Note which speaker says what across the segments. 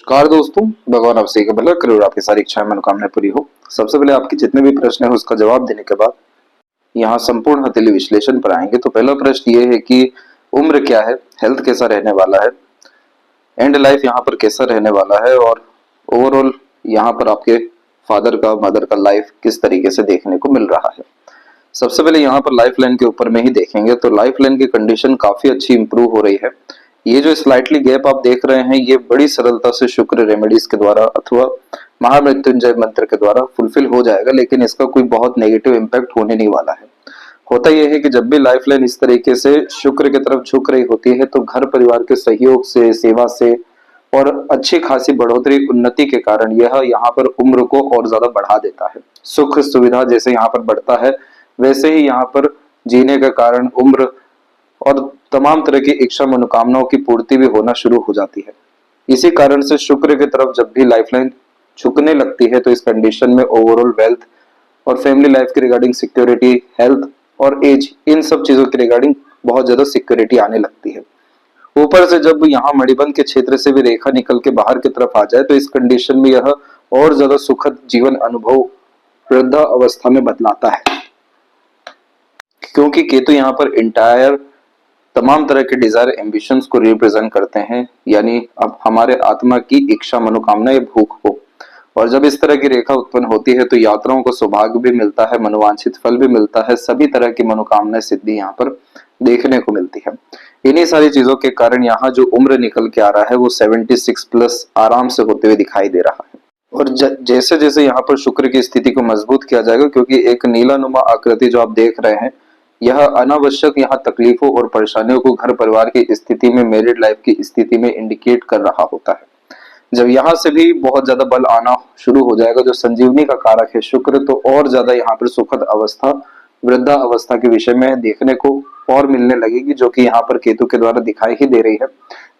Speaker 1: नमस्कार दोस्तों, भगवान आपसे का भला करे और आपकी सारी इच्छाएं मनोकामनाएं पूरी हो। सबसे पहले आपके जितने भी प्रश्न है उसका जवाब देने के बाद यहाँ संपूर्ण हथेली विश्लेषण पर आएंगे। तो पहला प्रश्न ये है कि उम्र क्या है, हेल्थ कैसा रहने वाला है, एंड लाइफ यहाँ पर कैसा रहने वाला है, और ओवरऑल यहाँ पर आपके फादर का मदर का लाइफ किस तरीके से देखने को मिल रहा है। सबसे पहले यहाँ पर लाइफ लाइन के ऊपर में ही देखेंगे तो लाइफ लाइन की कंडीशन काफी अच्छी इंप्रूव हो रही है। ये जो स्लाइटली गैप आप देख रहे हैं ये बड़ी सरलता से शुक्र रेमेडीज के द्वारा अथवा महामृत्युंजय मंत्र के द्वारा फुलफिल हो जाएगा, लेकिन इसका कोई बहुत नेगेटिव इम्पैक्ट होने नहीं वाला है। होता यह है कि जब भी लाइफ लाइन इस तरीके से शुक्र की तरफ झुक रही होती है तो घर परिवार के सहयोग से, सेवा से और अच्छी खासी बढ़ोतरी उन्नति के कारण यह यहाँ पर उम्र को और ज्यादा बढ़ा देता है। सुख सुविधा जैसे यहाँ पर बढ़ता है वैसे ही यहाँ पर जीने का कारण उम्र और तमाम तरह की इच्छा मनोकामनाओं की पूर्ति भी होना शुरू हो जाती है। इसी कारण से शुक्र की तरफ जब भी लाइफलाइन झुकने लगती है तो इस कंडीशन में ओवरऑल वेल्थ और फैमिली लाइफ के रिगार्डिंग सिक्योरिटी, हेल्थ और एज, इन सब चीजों के रिगार्डिंग बहुत ज्यादा सिक्योरिटी आने लगती है। ऊपर से जब यहाँ मणिबंध के क्षेत्र से भी रेखा निकल के बाहर की तरफ आ जाए तो इस कंडीशन में यह और ज्यादा सुखद जीवन अनुभव वृद्धा अवस्था में बदलाता है, क्योंकि केतु यहाँ पर इंटायर तमाम तरह के डिजायर एम्बिशंस को रिप्रेजेंट करते हैं, यानी अब हमारे आत्मा की इच्छा मनोकामना या भूख को। और जब इस तरह की रेखा उत्पन्न होती है तो यात्राओं को सौभाग्य भी मिलता है, मनोवांछित फल भी मिलता है, सभी तरह की मनोकामना सिद्धि यहाँ पर देखने को मिलती है। इन्हीं सारी चीजों के कारण यहाँ जो उम्र निकल के आ रहा है वो 76 प्लस आराम से होते हुए दिखाई दे रहा है। और जैसे जैसे यहाँ पर शुक्र की स्थिति को मजबूत किया जाएगा, क्योंकि एक नीला नुमा आकृति जो आप देख रहे हैं यह अनावश्यक यहाँ तकलीफों और परेशानियों को घर परिवार की स्थिति में, मैरिड लाइफ की स्थिति में इंडिकेट कर रहा होता है। जब यहाँ से भी बहुत ज्यादा बल आना शुरू हो जाएगा जो संजीवनी का कारक है शुक्र, तो और ज्यादा यहाँ पर सुखद अवस्था वृद्धा अवस्था के विषय में देखने को और मिलने लगेगी, जो कि यहाँ पर केतु के द्वारा दिखाई ही दे रही है।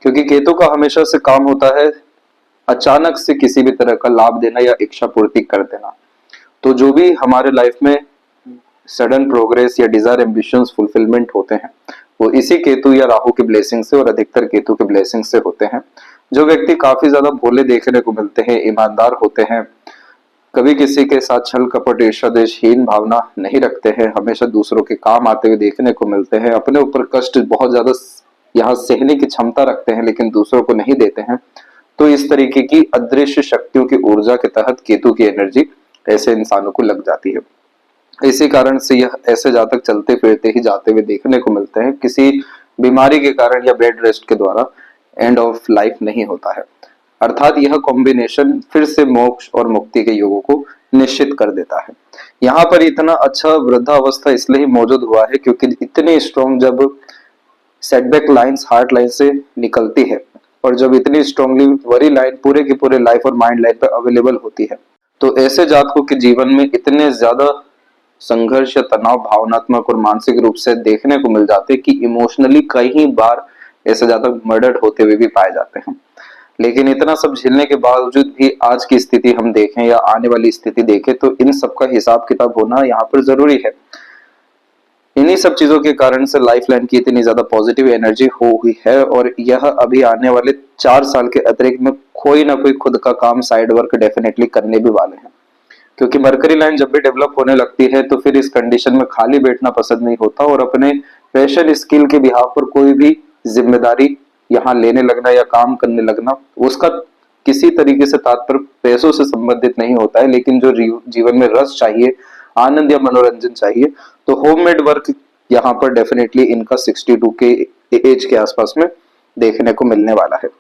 Speaker 1: क्योंकि केतु का हमेशा से काम होता है अचानक से किसी भी तरह का लाभ देना या इच्छा पूर्ति कर देना। तो जो भी हमारे लाइफ में सडन प्रोग्रेस या डिजायर एम्बिशंस फुलफिलमेंट होते हैं वो इसी केतु या राहु के ब्लेसिंग से और अधिकतर केतु के ब्लेसिंग से होते हैं। जो व्यक्ति काफी ज्यादा भोले देखने को मिलते हैं, ईमानदार होते हैं, कभी किसी के साथ छल कपट ईर्ष्या द्वेषहीन भावना नहीं रखते हैं, हमेशा दूसरों के काम आते हुए देखने को मिलते हैं, अपने ऊपर कष्ट बहुत ज्यादा यहाँ सहने की क्षमता रखते हैं लेकिन दूसरों को नहीं देते हैं, तो इस तरीके की अदृश्य शक्तियों की ऊर्जा के तहत केतु की एनर्जी ऐसे इंसानों को लग जाती है। इसी कारण से यह ऐसे जातक चलते फिरते ही जाते हुए देखने को मिलते हैं, किसी बीमारी के कारण या बेड रेस्ट के द्वारा एंड ऑफ लाइफ नहीं होता है। अर्थात यह कॉम्बिनेशन फिर से मोक्ष और मुक्ति के योगों को निश्चित कर देता है। यहाँ पर इतना अच्छा वृद्धावस्था इसलिए मौजूद हुआ है क्योंकि इतनी स्ट्रॉन्ग जब सेटबैक लाइंस हार्ट लाइन से निकलती है और जब इतनी स्ट्रांगली वरी लाइन पूरे के पूरे लाइफ और माइंड लाइन पर अवेलेबल होती है तो ऐसे जातकों के जीवन में इतने ज्यादा संघर्ष या तनाव भावनात्मक और मानसिक रूप से देखने को मिल जाते हैं कि इमोशनली कई बार ऐसे जातक मर्डर्ड होते हुए भी पाए जाते हैं। लेकिन इतना सब झेलने के बावजूद भी आज की स्थिति हम देखें या आने वाली स्थिति देखें तो इन सब का हिसाब किताब होना यहाँ पर जरूरी है। इन्हीं सब चीजों के कारण से लाइफ लाइन की इतनी ज्यादा पॉजिटिव एनर्जी हो हुई है और यह अभी आने वाले 4 साल के अतिरिक्त में कोई ना कोई खुद का काम साइड वर्क डेफिनेटली करने भी वाले हैं। क्योंकि मरकरी लाइन जब भी डेवलप होने लगती है तो फिर इस कंडीशन में खाली बैठना पसंद नहीं होता और अपने पैशन स्किल के बिहाफ पर कोई भी जिम्मेदारी यहाँ लेने लगना या काम करने लगना, उसका किसी तरीके से तात्पर्य पैसों से संबंधित नहीं होता है, लेकिन जो जीवन में रस चाहिए, आनंद या मनोरंजन चाहिए, तो होममेड वर्क यहाँ पर डेफिनेटली इनका 62 के एज के आसपास में देखने को मिलने वाला है।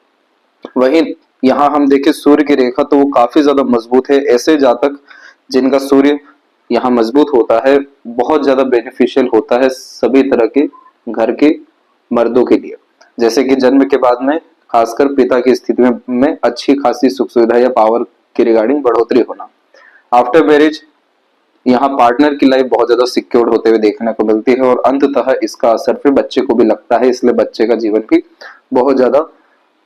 Speaker 1: वहीं यहाँ हम देखें सूर्य की रेखा तो वो काफी ज्यादा मजबूत है। ऐसे जातक जिनका सूर्य यहाँ मजबूत होता है बहुत ज्यादा बेनिफिशियल होता है सभी तरह के घर के मर्दों के लिए, जैसे कि जन्म के बाद में खासकर पिता की स्थिति में अच्छी खासी सुख सुविधा या पावर की रिगार्डिंग बढ़ोतरी होना। आफ्टर मैरिज यहाँ पार्टनर की लाइफ बहुत ज्यादा सिक्योर्ड होते हुए देखने को मिलती है और अंततः इसका असर फिर बच्चे को भी लगता है, इसलिए बच्चे का जीवन भी बहुत ज्यादा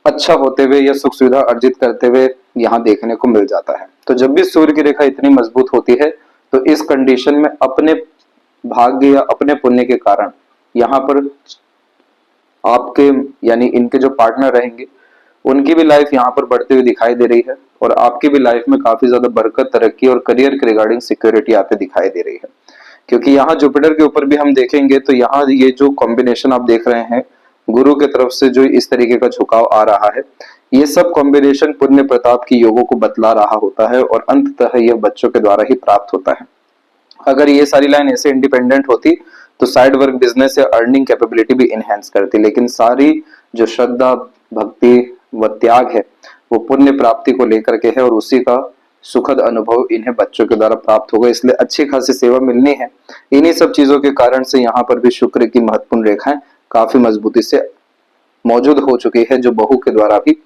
Speaker 1: अच्छा होते हुए या सुख सुविधा अर्जित करते हुए यहाँ देखने को मिल जाता है। तो जब भी सूर्य की रेखा इतनी मजबूत होती है तो इस कंडीशन में अपने भाग्य या अपने पुण्य के कारण यहाँ पर आपके यानी इनके जो पार्टनर रहेंगे उनकी भी लाइफ यहाँ पर बढ़ती हुई दिखाई दे रही है और आपकी भी लाइफ में काफी ज्यादा बरकत, तरक्की और करियर के रिगार्डिंग सिक्योरिटी आते दिखाई दे रही है। क्योंकि यहाँ जुपिटर के ऊपर भी हम देखेंगे तो यहाँ ये जो कॉम्बिनेशन आप देख रहे हैं, गुरु की तरफ से जो इस तरीके का झुकाव आ रहा है, ये सब कॉम्बिनेशन पुण्य प्रताप की योगों को बतला रहा होता है और अंततः यह बच्चों के द्वारा ही प्राप्त होता है। अगर ये सारी लाइन ऐसे इंडिपेंडेंट होती तो साइड वर्क बिजनेस या अर्निंग कैपेबिलिटी भी इनहेंस करती, लेकिन सारी जो श्रद्धा, भक्ति व त्याग है वो पुण्य प्राप्ति को लेकर के है और उसी का सुखद अनुभव इन्हें बच्चों के द्वारा प्राप्त होगा, इसलिए अच्छी खासी सेवा मिलनी है। इन्हीं सब चीजों के कारण से यहाँ पर भी शुक्र की महत्वपूर्ण रेखाएं काफी मजबूती से मौजूद हो चुकी है, जो बहू के द्वारा भी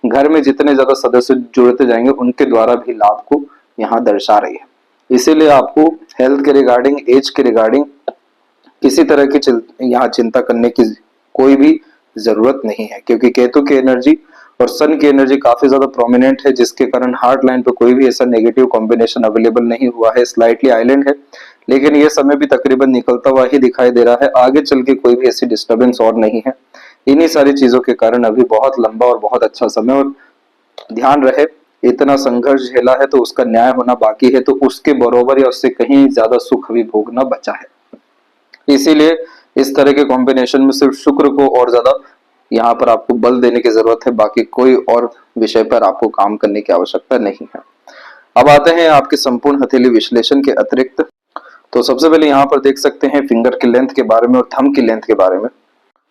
Speaker 1: घर में जितने ज्यादा सदस्य जुड़ते जाएंगे उनके द्वारा भी लाभ को यहाँ दर्शा रही है। इसीलिए आपको हेल्थ के रिगार्डिंग, एज के रिगार्डिंग किसी तरह की यहाँ चिंता करने की कोई भी जरूरत नहीं है, क्योंकि केतु की एनर्जी और सन की एनर्जी काफी ज्यादा प्रोमिनेंट है, जिसके कारण हार्ट लाइन पे कोई भी ऐसा नेगेटिव कॉम्बिनेशन अवेलेबल नहीं हुआ है। स्लाइटली आइलैंड है, लेकिन ये समय भी तकरीबन निकलता हुआ ही दिखाई दे रहा है। आगे चल के कोई भी ऐसी डिस्टर्बेंस और नहीं है। इन्हीं सारी चीजों के कारण अभी बहुत लंबा और बहुत अच्छा समय, और ध्यान रहे इतना संघर्ष झेला है तो उसका न्याय होना बाकी है, तो उसके बरोबर या उससे कहीं ज्यादा सुख भी भोगना बचा है। इसीलिए इस तरह के कॉम्बिनेशन में सिर्फ शुक्र को और ज्यादा यहाँ पर आपको बल देने की जरूरत है, बाकी कोई और विषय पर आपको काम करने की आवश्यकता नहीं है। अब आते हैं आपके संपूर्ण हथेली विश्लेषण के अतिरिक्त। तो सबसे पहले यहाँ पर देख सकते हैं फिंगर की लेंथ के बारे में और थंब की लेंथ के बारे में,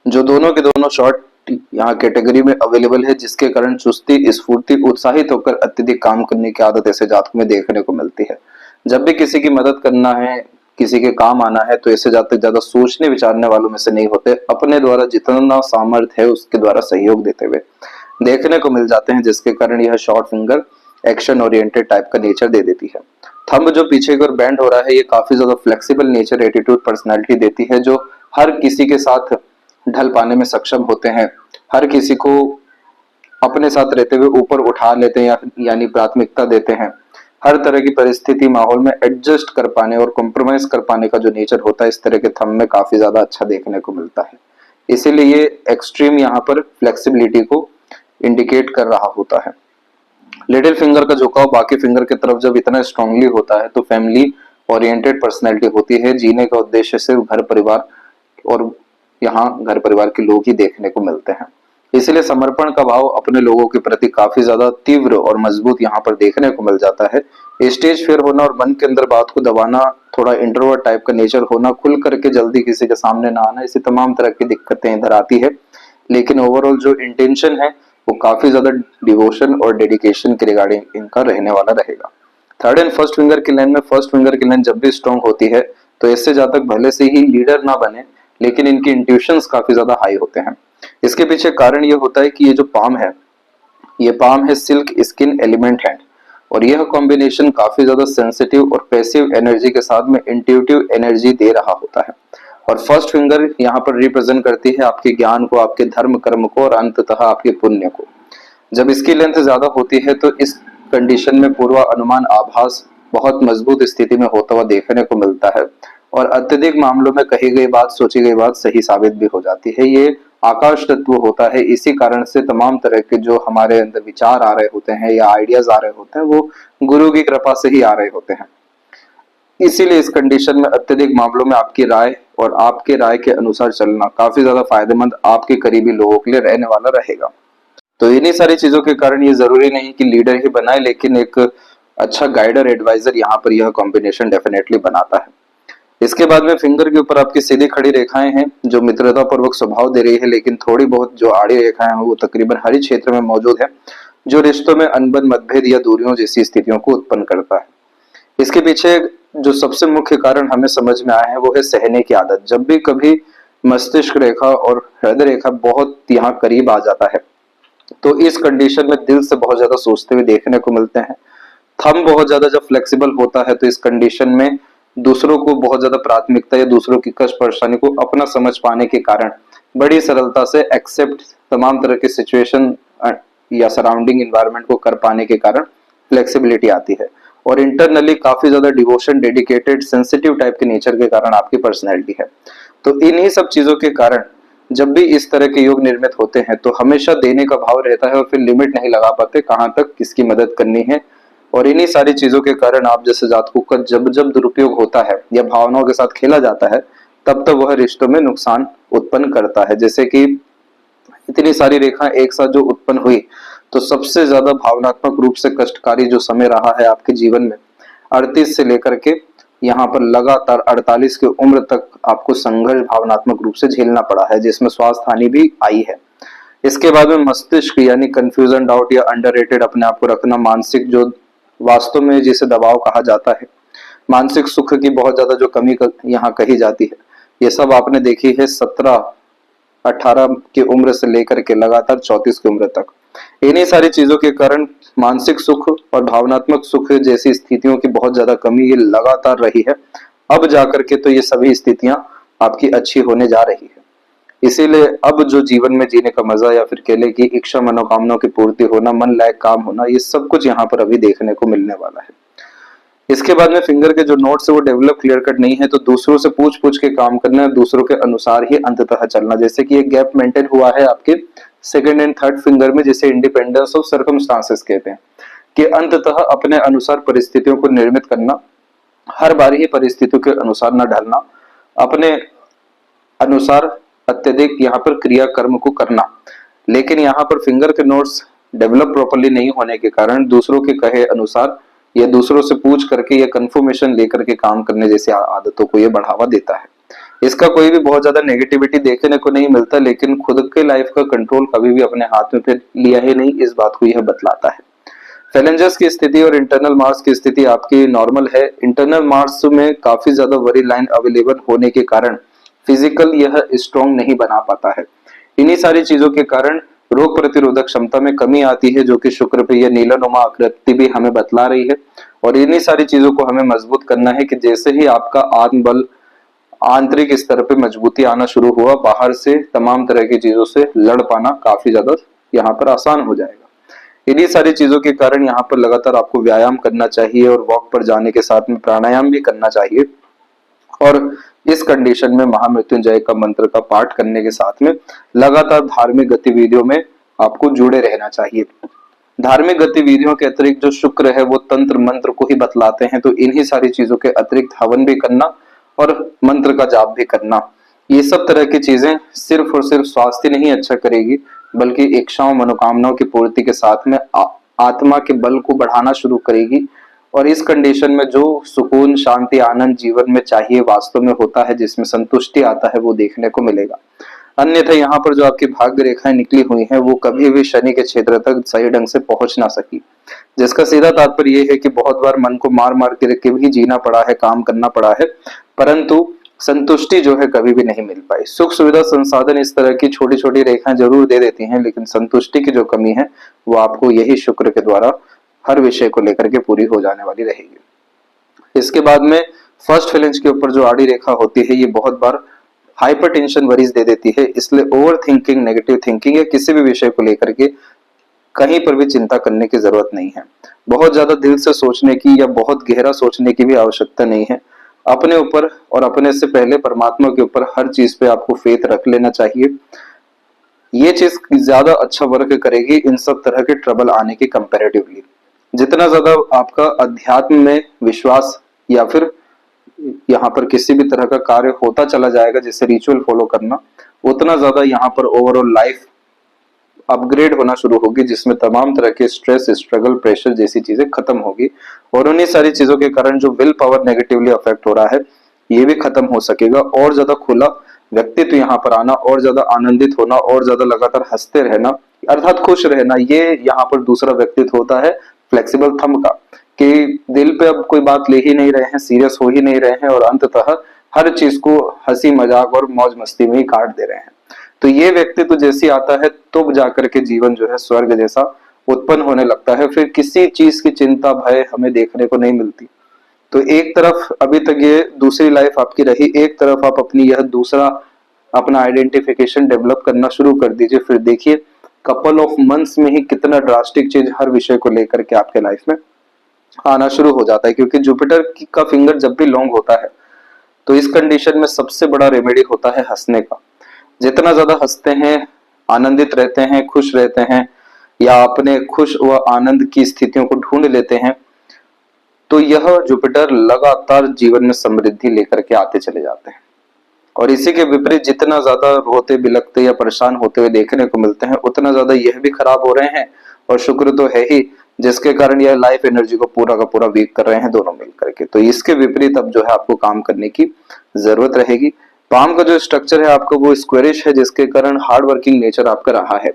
Speaker 1: जो दोनों के दोनों शॉर्ट यहाँ कैटेगरी में अवेलेबल है, जिसके कारण चुस्ती, स्फूर्ति, उत्साहित होकर अत्यधिक काम करने की आदत ऐसे जातकों में देखने को मिलती है। जब भी किसी की मदद करना है, किसी के काम आना है, तो ऐसे जातक ज्यादा सोचने विचारने वालों में से नहीं होते, अपने द्वारा जितना सामर्थ्य है उसके द्वारा सहयोग देते हुए देखने को मिल जाते हैं, जिसके कारण यह short finger action oriented type का नेचर दे देती है। थंब जो पीछे की ओर बैंड हो रहा है, ये काफी ज्यादा फ्लेक्सिबल नेचर, एटीट्यूड, पर्सनैलिटी देती है, जो हर किसी के साथ ढल पाने में सक्षम होते हैं, हर किसी को अपने साथ रहते हुए ऊपर उठा लेते हैं, यानी प्राथमिकता देते हैं। हर तरह की परिस्थिति, माहौल में एडजस्ट कर पाने और कॉम्प्रोमाइज कर पाने का जो नेचर होता है, इस तरह के थंब में काफी ज्यादा अच्छा देखने को मिलता है। इसीलिए ये एक्सट्रीम यहाँ पर फ्लेक्सिबिलिटी को इंडिकेट कर रहा होता है। लिटिल फिंगर का झुकाव बाकी फिंगर की तरफ जब इतना स्ट्रांगली होता है तो फैमिली ओरिएंटेड पर्सनैलिटी होती है, जीने का उद्देश्य सिर्फ घर परिवार, और यहाँ घर परिवार के लोग ही देखने को मिलते हैं। इसलिए समर्पण का भाव अपने लोगों के प्रति काफी ज्यादा तीव्र और मजबूत यहाँ पर देखने को मिल जाता है। स्टेज फेयर होना और मन के अंदर बात को दबाना, थोड़ा इंट्रोवर्ट टाइप का नेचर होना, खुल करके जल्दी किसी के सामने ना आना, ऐसी तमाम तरह की दिक्कतें इधर आती है। लेकिन ओवरऑल जो इंटेंशन है वो काफी ज्यादा डिवोशन और डेडिकेशन के रिगार्डिंग इनका रहने वाला रहेगा। थर्ड एंड फर्स्ट फिंगर की लाइन में, फर्स्ट फिंगर की लाइन जब भी स्ट्रॉन्ग होती है तो इससे जातक भले से ही लीडर ना बने, लेकिन इनकी इंट्यूशंस काफी ज्यादा हाई होते हैं। इसके पीछे कारण ये होता है कि ये जो पाम है, ये पाम है सिल्क स्किन एलिमेंट हैंड, और यह कॉम्बिनेशन काफी ज्यादा सेंसिटिव और पैसिव एनर्जी के साथ में इंट्यूटिव एनर्जी दे रहा होता है। और फर्स्ट फिंगर यहाँ पर रिप्रेजेंट करती है आपके ज्ञान को, आपके धर्म कर्म को और अंततः आपके पुण्य को। जब इसकी लेंथ ज्यादा होती है तो इस कंडीशन में पूर्वा अनुमान आभास बहुत मजबूत स्थिति में होता हुआ देखने को मिलता है, और अत्यधिक मामलों में कही गई बात, सोची गई बात सही साबित भी हो जाती है। ये आकाश तत्व होता है, इसी कारण से तमाम तरह के जो हमारे अंदर विचार आ रहे होते हैं या आइडियाज आ रहे होते हैं, वो गुरु की कृपा से ही आ रहे होते हैं। इसीलिए इस कंडीशन में अत्यधिक मामलों में आपकी राय और आपके राय के अनुसार चलना काफी ज्यादा फायदेमंद आपके करीबी लोगों के लिए रहने वाला रहेगा। तो इन्हीं सारी चीजों के कारण ये जरूरी नहीं कि लीडर ही बनाए, लेकिन एक अच्छा गाइडर, एडवाइजर यहाँ पर यह कॉम्बिनेशन डेफिनेटली बनाता है। इसके बाद में फिंगर के ऊपर आपकी सीधी खड़ी रेखाएं हैं जो मित्रता पूर्वक स्वभाव दे रही है, लेकिन थोड़ी बहुत जो आड़ी रेखाएं हैं वो तकरीबन हर क्षेत्र में मौजूद है, जो रिश्तों में अनबन, मतभेद या दूरियों जैसी स्थितियों को उत्पन्न करता है। इसके पीछे जो सबसे मुख्य कारण हमें समझ में आया है वो है सहने की आदत। जब भी कभी मस्तिष्क रेखा और हृदय रेखा बहुत यहाँ करीब आ जाता है तो इस कंडीशन में दिल से बहुत ज्यादा सोचते हुए देखने को मिलते हैं। थंब बहुत ज्यादा जब फ्लेक्सिबल होता है तो इस कंडीशन में दूसरों को बहुत ज्यादा प्राथमिकता या दूसरों की कष्ट परेशानी को अपना समझ पाने के कारण बड़ी सरलता से एक्सेप्ट तमाम तरह के सिचुएशन या सराउंडिंग एनवायरनमेंट को कर पाने के कारण फ्लेक्सिबिलिटी आती है। और इंटरनली काफी ज्यादा डिवोशन, डेडिकेटेड, सेंसिटिव टाइप के नेचर के कारण आपकी पर्सनैलिटी है। तो इन्हीं सब चीजों के कारण जब भी इस तरह के योग निर्मित होते हैं तो हमेशा देने का भाव रहता है और फिर लिमिट नहीं लगा पाते कहाँ तक किसकी मदद करनी है। और इन्हीं सारी चीजों के कारण आप जैसे जातकों का जब जब दुरुपयोग होता है या भावनाओं के साथ खेला जाता है तब तब वह रिश्तों में नुकसान उत्पन्न करता है। जैसे कि इतनी सारी रेखाएं एक साथ जो उत्पन्न हुई तो सबसे ज्यादा भावनात्मक रूप से कष्टकारी जो समय रहा है आपके जीवन में 38 से लेकर के यहाँ पर लगातार 48 की उम्र तक आपको संघर्ष भावनात्मक रूप से झेलना पड़ा है, जिसमें स्वास्थ्य हानि भी आई है। इसके बाद में मस्तिष्क यानी कंफ्यूजन, डाउट या अंडररेटेड अपने आप को रखना, मानसिक जो वास्तव में जिसे दबाव कहा जाता है, मानसिक सुख की बहुत ज्यादा जो कमी यहाँ कही जाती है, ये सब आपने देखी है 17-18 की उम्र से लेकर के लगातार 34 की उम्र तक। इन्हीं सारी चीजों के कारण मानसिक सुख और भावनात्मक सुख जैसी स्थितियों की बहुत ज्यादा कमी ये लगातार रही है। अब जाकर के तो ये सभी स्थितियां आपकी अच्छी होने जा रही है। इसीलिए अब जो जीवन में जीने का मजा या फिर केले की इच्छा मनोकामनाओं की पूर्ति होना, मन लायक काम होना, ये सब कुछ यहाँ पर अभी देखने को मिलने वाला है। इसके बाद में फिंगर के जो नोट्स है वो डेवलप क्लियर कट नहीं है, तो दूसरों से पूछ पूछ के काम करना, दूसरों के अनुसार ही अंततः चलना। जैसे कि एक गैप मेंटेन हुआ है आपके सेकंड एंड थर्ड फिंगर में, जिसे इंडिपेंडेंस ऑफ सर्कमस्टांसेस कहते हैं, कि अंततः अपने अनुसार परिस्थितियों को निर्मित करना, हर बार ही परिस्थितियों के अनुसार न ढलना, अपने अनुसार अत्यधिक यहाँ पर क्रिया कर्म को करना। लेकिन यहाँ पर फिंगर के नोट्स डेवलप प्रॉपर्ली नहीं होने के कारण दूसरों के कहे अनुसार या दूसरों से पूछ करके या कंफर्मेशन लेकर के काम करने जैसी आदतों को ये बढ़ावा देता है। इसका कोई भी बहुत ज्यादा नेगेटिविटी देखने को नहीं मिलता, लेकिन खुद के लाइफ का कंट्रोल कभी भी अपने हाथ में फिर लिया ही नहीं, इस बात को यह बतलाता है। फैलेंजर्स की स्थिति और इंटरनल मार्स की स्थिति आपकी नॉर्मल है। इंटरनल मार्स में काफी ज्यादा वरी लाइन अवेलेबल होने के कारण फिजिकल यह स्ट्रॉन्ग नहीं बना पाता है। इन्हीं सारी चीजों के कारण रोग प्रतिरोधक क्षमता में कमी आती है, जो कि शुक्र पे यह नीलानुमा आकृति भी हमें बतला रही है। और इन्हीं सारी चीजों को हमें मजबूत करना है कि जैसे ही आपका आत्मबल आंतरिक स्तर पे मजबूती आना शुरू हुआ, बाहर से तमाम तरह की चीजों से लड़ पाना काफी ज्यादा यहाँ पर आसान हो जाएगा। इन्हीं सारी चीजों के कारण यहाँ पर लगातार आपको व्यायाम करना चाहिए और वॉक पर जाने के साथ में प्राणायाम भी करना चाहिए। और इस कंडीशन में महामृत्युंजय का मंत्र का पाठ करने के साथ में लगातार धार्मिक गतिविधियों में आपको जुड़े रहना चाहिए। धार्मिक गतिविधियों के अतिरिक्त जो शुक्र है वो तंत्र मंत्र को ही बतलाते हैं, तो इन्हीं सारी चीजों के अतिरिक्त हवन भी करना और मंत्र का जाप भी करना, ये सब तरह की चीजें सिर्फ और सिर्फ स्वास्थ्य नहीं अच्छा करेगी, बल्कि इच्छाओं मनोकामनाओं की पूर्ति के साथ में आत्मा के बल को बढ़ाना शुरू करेगी। और इस कंडीशन में जो सुकून, शांति, आनंद जीवन में चाहिए वास्तव में होता है, जिसमें संतुष्टि आता है, वो देखने को मिलेगा। अन्यथा यहाँ पर जो आपकी भाग्य रेखाएं निकली हुई हैं वो कभी भी शनि के क्षेत्र तक सही ढंग से पहुंच ना सकी, जिसका सीधा तात्पर्य ये है कि बहुत बार मन को मार मार के भी जीना पड़ा है, काम करना पड़ा है, परंतु संतुष्टि जो है कभी भी नहीं मिल पाई। सुख सुविधा संसाधन इस तरह की छोटी छोटी रेखाएं जरूर दे देती हैं, लेकिन संतुष्टि की जो कमी है वो आपको यही शुक्र के द्वारा हर विषय को लेकर के पूरी हो जाने वाली रहेगी। इसके बाद में फर्स्ट फ्लैंज के ऊपर जो आड़ी रेखा होती है ये बहुत बार हाइपरटेंशन वरीज दे देती है, इसलिए ओवर थिंकिंग, नेगेटिव थिंकिंग या किसी भी विषय को लेकर के कहीं पर भी चिंता करने की जरूरत नहीं है। बहुत ज्यादा दिल से सोचने की या बहुत गहरा सोचने की भी आवश्यकता नहीं है। अपने ऊपर और अपने से पहले परमात्मा के ऊपर हर चीज पे आपको फेथ रख लेना चाहिए। ये चीज ज्यादा अच्छा वर्क करेगी इन सब तरह के ट्रबल आने के कंपैरेटिवली। जितना ज्यादा आपका अध्यात्म में विश्वास या फिर यहाँ पर किसी भी तरह का कार्य होता चला जाएगा, जैसे रिचुअल फॉलो करना, उतना ज्यादा यहाँ पर ओवरऑल लाइफ अपग्रेड होना शुरू होगी, जिसमें तमाम तरह के स्ट्रेस, स्ट्रगल, प्रेशर जैसी चीजें खत्म होगी। और उन्हीं सारी चीजों के कारण जो विल पावर नेगेटिवली अफेक्ट हो रहा है ये भी खत्म हो सकेगा। और ज्यादा खुला व्यक्तित्व यहाँ पर आना, और ज्यादा आनंदित होना, और ज्यादा लगातार हंसते रहना, अर्थात खुश रहना, ये यहाँ पर दूसरा व्यक्तित्व होता है फ्लेक्सिबल थंब का, कि दिल पे अब कोई बात ले ही नहीं रहे हैं, सीरियस हो ही नहीं रहे हैं, और अंततः हर चीज को हंसी मजाक और मौज मस्ती में ही काट दे रहे हैं। तो ये व्यक्तित्व तो जैसी आता है तो जाकर के जीवन जो है स्वर्ग जैसा उत्पन्न होने लगता है, फिर किसी चीज की चिंता भय हमें देखने को नहीं मिलती। तो एक तरफ अभी तक ये दूसरी लाइफ आपकी रही, एक तरफ आप अपनी यह दूसरा अपना आइडेंटिफिकेशन डेवलप करना शुरू कर दीजिए, फिर देखिए कपल ऑफ मंथ्स में ही कितना ड्रास्टिक चेंज हर विषय को लेकर के आपके लाइफ में आना शुरू हो जाता है। क्योंकि जुपिटर का फिंगर जब भी लॉन्ग होता है तो इस कंडीशन में सबसे बड़ा रेमेडी होता है हंसने का। जितना ज्यादा हंसते हैं, आनंदित रहते हैं, खुश रहते हैं, या अपने खुश व आनंद की स्थितियों को ढूंढ लेते हैं, तो यह जुपिटर लगातार जीवन में समृद्धि लेकर के आते चले जाते हैं। और इसी के विपरीत जितना ज्यादा रोते बिलखते या परेशान होते हुए देखने को मिलते हैं, उतना ज्यादा यह भी खराब हो रहे हैं। और शुक्र तो है ही, जिसके कारण यह लाइफ एनर्जी को पूरा का पूरा वीक कर रहे हैं दोनों मिल करके। तो इसके विपरीत अब जो है आपको काम करने की जरूरत रहेगी। पाम का जो स्ट्रक्चर है आपका वो स्क्वेरिश है, जिसके कारण हार्ड वर्किंग नेचर आपका रहा है।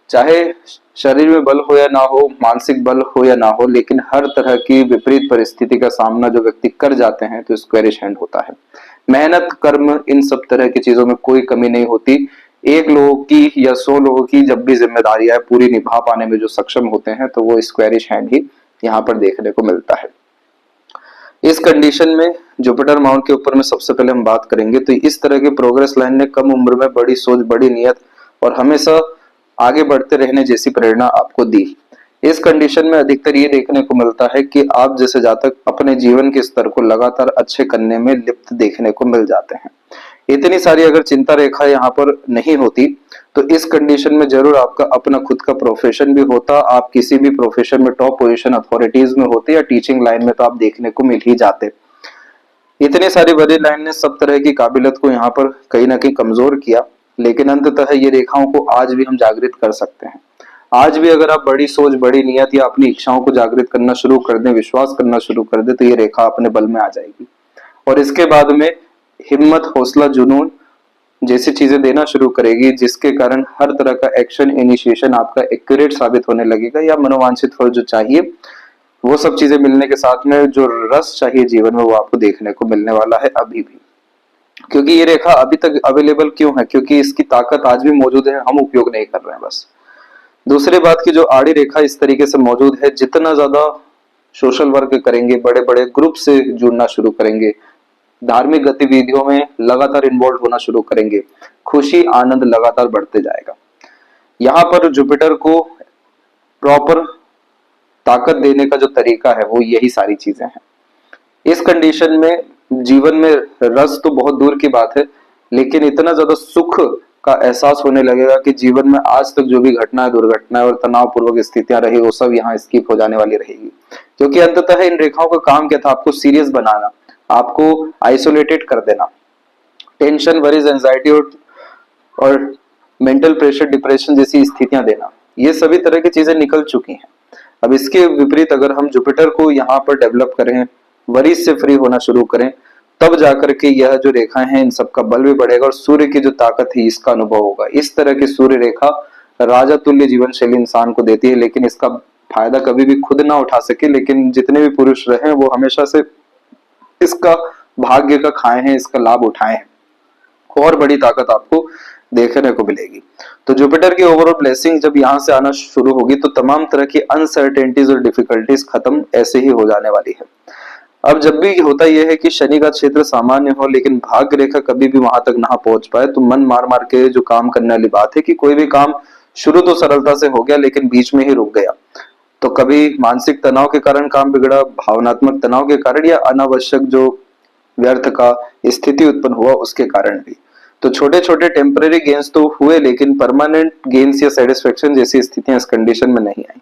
Speaker 1: चाहे शरीर में बल हो या ना हो, मानसिक बल हो या ना हो, लेकिन हर तरह की विपरीत परिस्थिति का सामना जो व्यक्ति कर जाते हैं तो स्क्वेरिश हैंड होता है। मेहनत, कर्म, इन सब तरह की चीजों में कोई कमी नहीं होती। एक लोगों की या 100 लोगों की जब भी जिम्मेदारियां पूरी निभा पाने में जो सक्षम होते हैं, तो वो स्क्वेरिश हैंड ही यहाँ पर देखने को मिलता है। इस कंडीशन में जुपिटर माउंट के ऊपर में सबसे पहले हम बात करेंगे, तो इस तरह के प्रोग्रेस लाइन ने कम उम्र में बड़ी सोच, बड़ी नियत और हमेशा आगे बढ़ते रहने जैसी प्रेरणा आपको दी। इस कंडीशन में अधिकतर ये देखने को मिलता है कि आप जैसे जातक अपने जीवन के स्तर को लगातार अच्छे करने में लिप्त देखने को मिल जाते हैं। इतनी सारी अगर चिंता रेखा यहाँ पर नहीं होती तो इस कंडीशन में जरूर आपका अपना खुद का प्रोफेशन भी होता। आप किसी भी प्रोफेशन में टॉप पोजीशन अथॉरिटीज में होते या टीचिंग लाइन में तो आप देखने को मिल ही जाते। इतनी सारी बड़ी लाइन ने सब तरह की काबिलियत को यहाँ पर कहीं ना कहीं कमजोर किया, लेकिन अंततः ये रेखाओं को आज भी हम जागृत कर सकते हैं। आज भी अगर आप बड़ी सोच, बड़ी नियत या अपनी इच्छाओं को जागृत करना शुरू कर दें, विश्वास करना शुरू कर दें, तो ये रेखा अपने बल में आ जाएगी। और इसके बाद में हिम्मत, हौसला, जुनून जैसी चीजें देना शुरू करेगी, जिसके कारण हर तरह का एक्शन, इनिशिएशन आपका एक्यूरेट साबित होने लगेगा, या मनोवांछित फल जो चाहिए वो सब चीजें मिलने के साथ में जो रस चाहिए जीवन में वो आपको देखने को मिलने वाला है अभी भी। क्योंकि ये रेखा अभी तक अवेलेबल क्यों है? क्योंकि इसकी ताकत आज भी मौजूद है, हम उपयोग नहीं कर रहे हैं बस। दूसरी बात की जो आड़ी रेखा इस तरीके से मौजूद है, जितना ज्यादा सोशल वर्क करेंगे, बड़े बड़े ग्रुप से जुड़ना शुरू करेंगे, धार्मिक गतिविधियों में लगातार इन्वॉल्व होना शुरू करेंगे, खुशी आनंद लगातार बढ़ते जाएगा। यहाँ पर जुपिटर को प्रॉपर ताकत देने का जो तरीका है वो यही सारी चीजें हैं। इस कंडीशन में जीवन में रस तो बहुत दूर की बात है, लेकिन इतना ज्यादा सुख का एहसास होने लगेगा कि जीवन में आज तक जो भी घटनाएं, दुर्घटनाएं और तनावपूर्वक स्थितियां रही वो सब यहाँ स्किप हो जाने वाली रहेगी। क्योंकि अंततः इन रेखाओं का काम क्या था? आपको सीरियस बनाना, आपको आइसोलेटेड कर देना, टेंशन, वरीज, एंजाइटी और मेंटल प्रेशर, डिप्रेशन जैसी स्थितियां देना, ये सभी तरह की चीजें निकल चुकी हैं। अब इसके विपरीत अगर हम जुपिटर को यहाँ पर डेवलप करें, वरीज से फ्री होना शुरू करें, तब जाकर के यह जो रेखाएं हैं इन सबका बल भी बढ़ेगा और सूर्य की जो ताकत है इसका अनुभव होगा। इस तरह की सूर्य रेखा राजा तुल्य जीवन शैली इंसान को देती है, लेकिन इसका फायदा कभी भी खुद ना उठा सके, लेकिन जितने भी पुरुष रहे वो हमेशा से इसका भाग्य का खाए हैं, इसका लाभ उठाए हैं। और बड़ी ताकत आपको देखने को मिलेगी। तो जुपिटर की ओवरऑल ब्लेसिंग जब यहाँ से आना शुरू होगी तो तमाम तरह की अनसर्टेनिटीज और डिफिकल्टीज खत्म ऐसे ही हो जाने वाली है। अब जब भी होता यह है कि शनि का क्षेत्र सामान्य हो लेकिन भाग्य रेखा कभी भी वहां तक ना पहुंच पाए, तो मन मार मार के जो काम करने वाली बात है कि कोई भी काम शुरू तो सरलता से हो गया लेकिन बीच में ही रुक गया, तो कभी मानसिक तनाव के कारण काम बिगड़ा, भावनात्मक तनाव के कारण, या अनावश्यक जो व्यर्थ का स्थिति उत्पन्न हुआ उसके कारण भी। तो छोटे छोटे टेम्पररी गेन्स तो हुए, लेकिन परमानेंट गेन्स या सेटिस्फेक्शन जैसी स्थितियां इस कंडीशन में नहीं आई।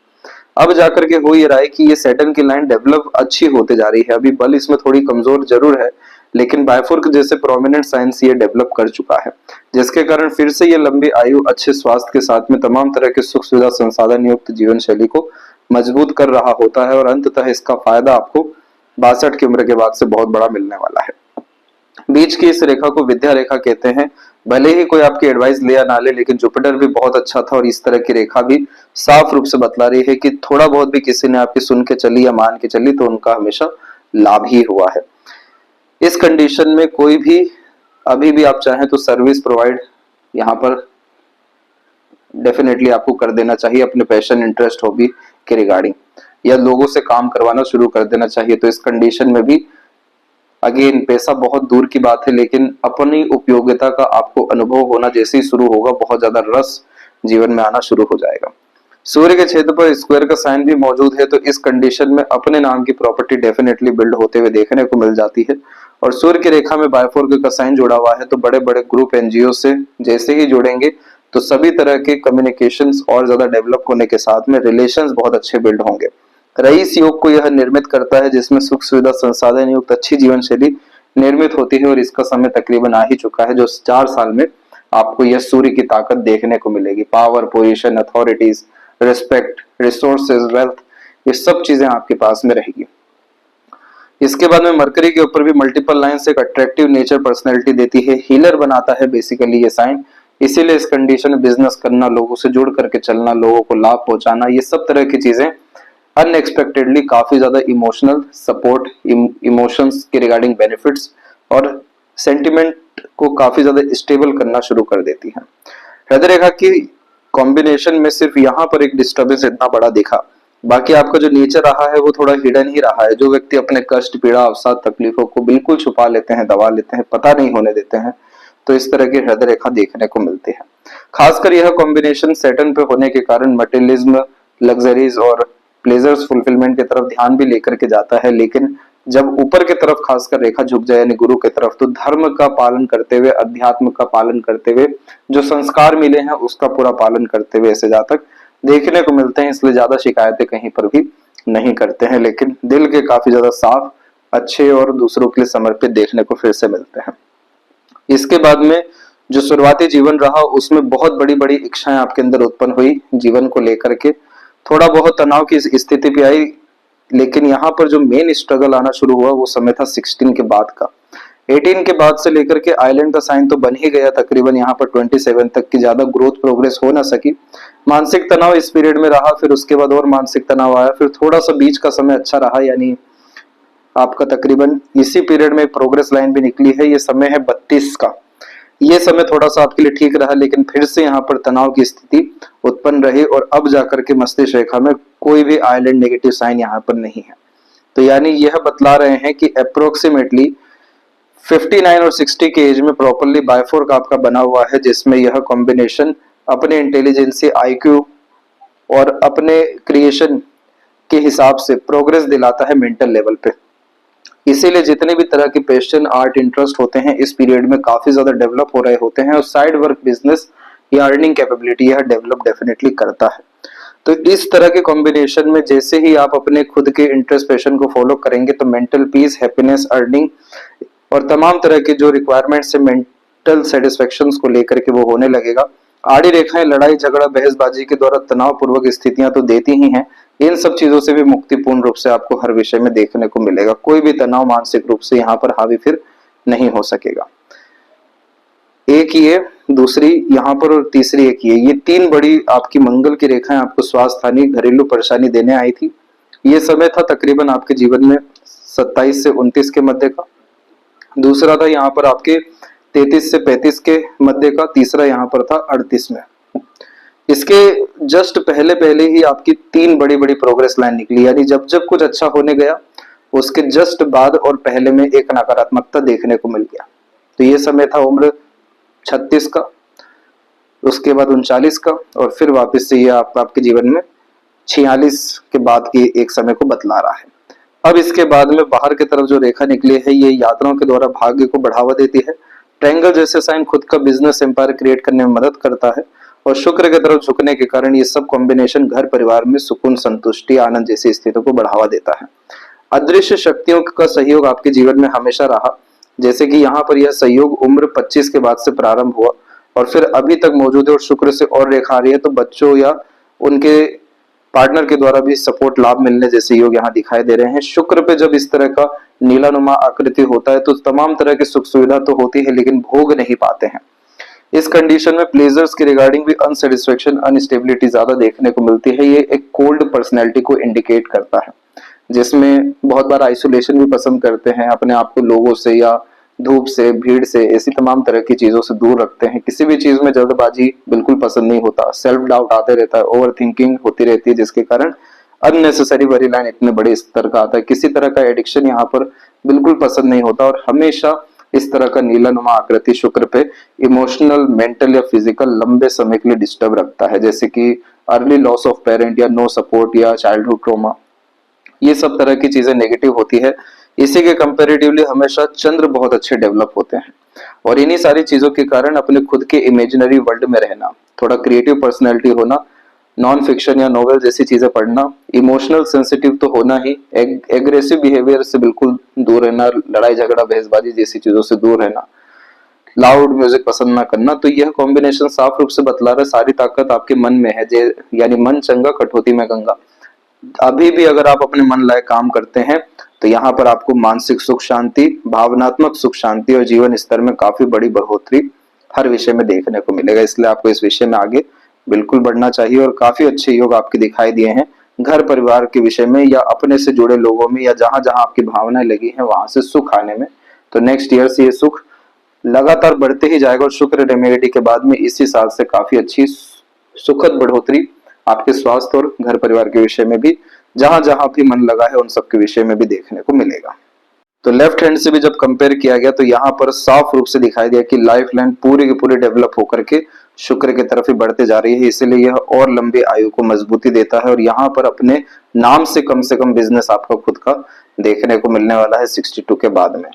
Speaker 1: अब जाकर के हो ये रहा है कि ये सैटर्न की लाइन डेवलप अच्छी होते जा रही है। अभी बल इसमें थोड़ी कमजोर जरूर है, लेकिन बायफोर्क जैसे प्रोमिनेंट साइंस ये डेवलप कर चुका है, जिसके कारण फिर से ये लंबी आयु, अच्छे स्वास्थ्य के साथ में तमाम तरह के सुख सुविधा संसाधन युक्त जीवन शैली को मजबूत कर रहा होता है। और अंततः इसका फायदा आपको 62 की उम्र के बाद से बहुत बड़ा मिलने वाला है। बीच की इस रेखा को विद्या रेखा कहते हैं। भले ही कोई आपकी एडवाइस ले या ना ले, लेकिन जुपिटर भी बहुत अच्छा था और इस तरह की रेखा भी साफ रूप से बतला रही है कि थोड़ा बहुत भी किसी ने आपकी सुन के चली या मान के चली तो उनका हमेशा लाभ ही हुआ है। इस कंडीशन में कोई भी अभी भी आप चाहें तो सर्विस प्रोवाइड यहाँ पर डेफिनेटली आपको कर देना चाहिए अपने पैशन, इंटरेस्ट, हॉबी के रिगार्डिंग, या लोगों से काम करवाना शुरू कर देना चाहिए। तो इस कंडीशन में भी अगेन पैसा बहुत दूर की बात है, लेकिन अपनी उपयोगिता का आपको अनुभव होना जैसे ही शुरू होगा, बहुत ज्यादा रस जीवन में आना शुरू हो जाएगा। सूर्य के क्षेत्र पर स्क्वायर का साइन भी मौजूद है, तो इस कंडीशन में अपने नाम की प्रॉपर्टी डेफिनेटली बिल्ड होते हुए देखने को मिल जाती है। और सूर्य की रेखा में बायफोर्क का साइन जुड़ा हुआ है, तो बड़े बड़े ग्रुप एनजीओ से जैसे ही जुड़ेंगे तो सभी तरह के कम्युनिकेशंस और ज्यादा डेवलप होने के साथ में रिलेशंस बहुत अच्छे बिल्ड होंगे। रईस योग को यह निर्मित करता है जिसमें सुख सुविधा संसाधन युक्त अच्छी जीवन शैली निर्मित होती है, और इसका समय तकरीबन आ ही चुका है, जो 4 साल में आपको यह सूर्य की ताकत देखने को मिलेगी। Power, position, authorities, respect, resources, wealth, ये सब चीजें आपके पास में रहेगी। इसके बाद में मरकरी के ऊपर भी मल्टीपल लाइंस एक अट्रैक्टिव नेचर पर्सनैलिटी देती है, हीलर बनाता है बेसिकली ये साइन। इसीलिए इस कंडीशन में बिजनेस करना, लोगों से जुड़ करके चलना, लोगों को लाभ पहुंचाना, ये सब तरह की चीजें अनएक्सपेक्टेडली काफी ज्यादा इमोशनल सपोर्ट, इमोशंस के रिगार्डिंग बेनिफिट्स और सेंटिमेंट को काफी ज्यादा स्टेबल करना शुरू कर देती है। हृदय रेखा की कॉम्बिनेशन में सिर्फ यहाँ पर एक डिस्टर्बेंस इतना बड़ा दिखा, बाकी आपका जो नेचर रहा है वो थोड़ा हिडन ही रहा है। जो व्यक्ति अपने कष्ट, पीड़ा, अवसाद, तकलीफों को बिल्कुल छुपा लेते हैं, दबा लेते हैं, पता नहीं होने देते हैं, तो इस तरह की हृदय रेखा देखने को मिलती है। खासकर यह कॉम्बिनेशन सैटर्न पे होने के कारण मटेरियलिज्म, लग्जरीज और प्लेजर्स फुलफिलमेंट की तरफ ध्यान भी लेकर के जाता है, लेकिन जब ऊपर की तरफ खासकर रेखा झुक जाए यानी गुरु की तरफ, तो धर्म का पालन करते हुए, अध्यात्म का पालन करते हुए, जो संस्कार मिले हैं उसका पूरा पालन करते हुए ऐसे जातक देखने को मिलते हैं। इसलिए ज्यादा शिकायतें कहीं पर भी नहीं करते हैं, लेकिन दिल के काफी ज्यादा साफ, अच्छे और दूसरों के लिए समर्पित देखने को फिर से मिलते हैं। इसके बाद में जो शुरुआती जीवन रहा उसमें बहुत बड़ी बड़ी इच्छाएं आपके अंदर उत्पन्न हुई, जीवन को लेकर के थोड़ा बहुत तनाव की स्थिति भी आई, लेकिन यहाँ पर जो मेन स्ट्रगल आना शुरू हुआ वो समय था 16 के बाद का। 18 के बाद से लेकर के आइलैंड का साइन तो बन ही गया, तकरीबन यहाँ पर 27 तक की ज्यादा ग्रोथ प्रोग्रेस हो ना सकी। मानसिक तनाव इस पीरियड में रहा, फिर उसके बाद और मानसिक तनाव आया, फिर थोड़ा सा बीच का समय अच्छा रहा, यानी आपका तकरीबन इसी पीरियड में प्रोग्रेस लाइन भी निकली है, ये समय है 32 का। ये समय थोड़ा सा आपके लिए ठीक रहा, लेकिन फिर से यहाँ पर तनाव की स्थिति उत्पन्न रही, और अब जाकर के मस्तिष्क रेखा में कोई भी आइलैंड नेगेटिव साइन यहाँ पर नहीं है। तो यानी यह बतला रहे हैं कि अप्रोक्सीमेटली 59 और 60 के एज में प्रॉपरली बायफोर्क आपका बना हुआ है, जिसमें यह कॉम्बिनेशन अपने इंटेलिजेंसी, आईक्यू और अपने क्रिएशन के हिसाब से प्रोग्रेस दिलाता है मेंटल लेवल पे। इसीलिए जितने भी तरह के पैशन, आर्ट, इंटरेस्ट होते हैं इस पीरियड में काफी ज्यादा डेवलप हो रहे होते हैं, और साइड वर्क, बिजनेस या अर्निंग कैपेबिलिटी यह डेवलप डेफिनेटली करता है। तो इस तरह के कॉम्बिनेशन में जैसे ही आप अपने खुद के इंटरेस्ट, पैशन को फॉलो करेंगे तो मेंटल पीस, हैप्पीनेस, अर्निंग और तमाम तरह के जो रिक्वायरमेंट्स है मेंटल सेटिस्फेक्शंस को लेकर के वो होने लगेगा। आड़ी रेखाएं लड़ाई झगड़ा, बहसबाजी के द्वारा तनाव पूर्वक स्थितियां तो देती ही हैं, इन सब चीजों से भी मुक्ति पूर्ण रूप से आपको हर विषय में देखने को मिलेगा। कोई भी तनाव मानसिक रूप से यहाँ पर हावी फिर नहीं हो सकेगा। एक ये, दूसरी यहाँ पर और तीसरी एक ये 3 बड़ी आपकी मंगल की रेखाएं आपको स्वास्थ्य हानि, घरेलू परेशानी देने आई थी। ये समय था तकरीबन आपके जीवन में 27 से 29 के मध्य का। दूसरा था यहाँ पर आपके 33 से 35 के मध्य का। तीसरा यहाँ पर था 38 में। इसके जस्ट पहले पहले ही आपकी 3 बड़ी बड़ी प्रोग्रेस लाइन निकली, यानी जब जब कुछ अच्छा होने गया उसके जस्ट बाद और पहले में एक नकारात्मकता देखने को मिल गया। तो ये समय था उम्र 36 का, उसके बाद 39 का, और फिर वापस से ये आपके जीवन में 46 के बाद की एक समय को बतला रहा है। अब इसके बाद में बाहर की तरफ जो रेखा निकली है ये यात्राओं के द्वारा भाग्य को बढ़ावा देती है। ट्रायंगल जैसे साइन खुद का बिजनेस एम्पायर क्रिएट करने में मदद करता है, और शुक्र की तरफ झुकने के कारण ये सब कॉम्बिनेशन घर परिवार में सुकून, संतुष्टि, आनंद जैसी स्थितियों को बढ़ावा देता है। अदृश्य शक्तियों का सहयोग आपके जीवन में हमेशा रहा, जैसे कि यहाँ पर यह सहयोग उम्र 25 के बाद से प्रारंभ हुआ और फिर अभी तक मौजूद है, और शुक्र से और रेखा आ रही है, तो बच्चों या उनके पार्टनर के द्वारा भी सपोर्ट, लाभ मिलने जैसे योग यहाँ दिखाई दे रहे हैं। शुक्र पे जब इस तरह का नीलानुमा आकृति होता है तो तमाम तरह की सुख सुविधा तो होती है, लेकिन भोग नहीं पाते हैं। इस कंडीशन में प्लेजर्स के रिगार्डिंग भी अनसेटिस्फेक्शन, अनस्टेबिलिटी ज्यादा देखने को मिलती है। ये एक कोल्ड पर्सनैलिटी को इंडिकेट करता है, जिसमें बहुत बार आइसोलेशन भी पसंद करते हैं, अपने आप को लोगों से या धूप से, भीड़ से, ऐसी तमाम तरह की चीजों से दूर रखते हैं। किसी भी चीज में जल्दबाजी बिल्कुल पसंद नहीं होता, सेल्फ डाउट आते रहता है, ओवर थिंकिंग होती रहती है, जिसके कारण अननेसेसरी वरी लाइन इतने बड़े स्तर का आता है। किसी तरह का एडिक्शन यहाँ पर बिल्कुल पसंद नहीं होता, और हमेशा इस तरह का नीलानुमा आकृति शुक्र पे इमोशनल, मेंटल या फिजिकल लंबे समय के लिए डिस्टर्ब रखता है, जैसे कि अर्ली लॉस ऑफ पेरेंट या नो सपोर्ट या चाइल्डहुड ट्रॉमा। ये सब तरह की चीजें नेगेटिव होती है। इसी के कंपेरेटिवली हमेशा चंद्र बहुत अच्छे डेवलप होते हैं, और इन्हीं सारी चीजों के कारण अपने खुद के इमेजिनरी वर्ल्ड में रहना, थोड़ा क्रिएटिव पर्सनैलिटी होना, नॉन फिक्शन या नोवेल जैसी चीजें पढ़ना, इमोशनल सेंसिटिव तो होना ही, एग्रेसिव बिहेवियर से बिल्कुल दूर रहना, लड़ाई झगड़ा बहसबाजी जैसी चीजों से दूर रहना, लाउड म्यूजिक पसंद ना करना। तो यह कॉम्बिनेशन साफ रूप से बतला रहा है सारी ताकत आपके मन में है, यानी मन चंगा कठौती में गंगा। अभी भी अगर आप अपने मन लायक काम करते हैं तो यहाँ पर आपको मानसिक सुख शांति, भावनात्मक सुख शांति और जीवन स्तर में काफी बड़ी बढ़ोतरी हर विषय में देखने को मिलेगा। इसलिए आपको इस विषय में आगे बिल्कुल बढ़ना चाहिए, और काफी अच्छे योग आपके दिखाई दिए हैं घर परिवार के विषय में, या अपने से जुड़े लोगों में, या जहां जहां आपकी भावनाएं लगी हैं वहां से सुख आने में। तो नेक्स्ट ईयर से ये सुख लगातार बढ़ते ही जाएगा, और शुक्र रेमेडी के बाद में इसी साल से काफी अच्छी सुखद बढ़ोतरी आपके स्वास्थ्य और घर परिवार के विषय में भी, जहां जहां भी मन लगा है उन सब के विषय में भी देखने को मिलेगा। तो लेफ्ट हैंड से भी जब कंपेयर किया गया तो यहाँ पर साफ रूप से दिखाई दिया कि लाइफ लाइन पूरी की पूरी डेवलप होकर के शुक्र की तरफ ही बढ़ते जा रही है, इसीलिए यह और लंबी आयु को मजबूती देता है। और यहाँ पर अपने नाम से कम बिजनेस आपका खुद का देखने को मिलने वाला है 62 के बाद में।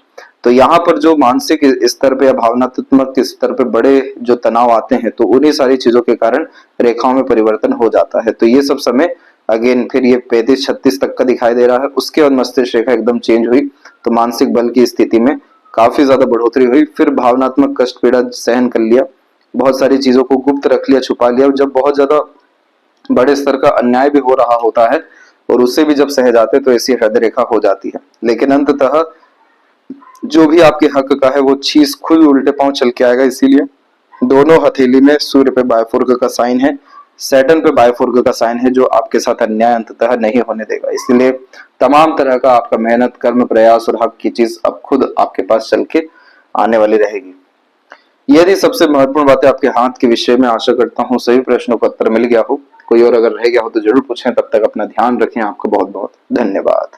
Speaker 1: तो यहाँ पर जो मानसिक स्तर पे या भावनात्मक स्तर पे बड़े जो तनाव आते हैं, तो उन्हीं सारी चीजों के कारण रेखाओं में परिवर्तन हो जाता है। तो ये सब समय अगेन फिर ये 35-36 तक का दिखाई दे रहा है, उसके बाद मस्तिष्क रेखा एकदम चेंज हुई तो मानसिक बल की स्थिति में काफी ज्यादा बढ़ोतरी हुई। फिर भावनात्मक कष्ट पीड़ा सहन कर लिया, बहुत सारी चीजों को गुप्त रख लिया, छुपा लिया। जब बहुत ज्यादा बड़े स्तर का अन्याय भी हो रहा होता है और उससे भी जब सह जाते तो ऐसी हृदय रेखा हो जाती है। लेकिन अंततः जो भी आपके हक का है वो चीज खुद उल्टे पांव चल के आएगा। इसीलिए दोनों हथेली में सूर्य पे बायफुर्ग का साइन है, सैटर्न पे बायफुर्ग का साइन है, जो आपके साथ अन्याय अंततः नहीं होने देगा। इसलिए तमाम तरह का आपका मेहनत, कर्म, प्रयास और हक की चीज अब खुद आपके पास चल के आने वाली रहेगी। यदि सबसे महत्वपूर्ण बातें आपके हाथ के विषय में, आशा करता हूँ सभी प्रश्नों का उत्तर मिल गया हो। कोई और अगर रह गया हो तो जरूर पूछें। तब तक अपना ध्यान रखें। आपका बहुत बहुत धन्यवाद।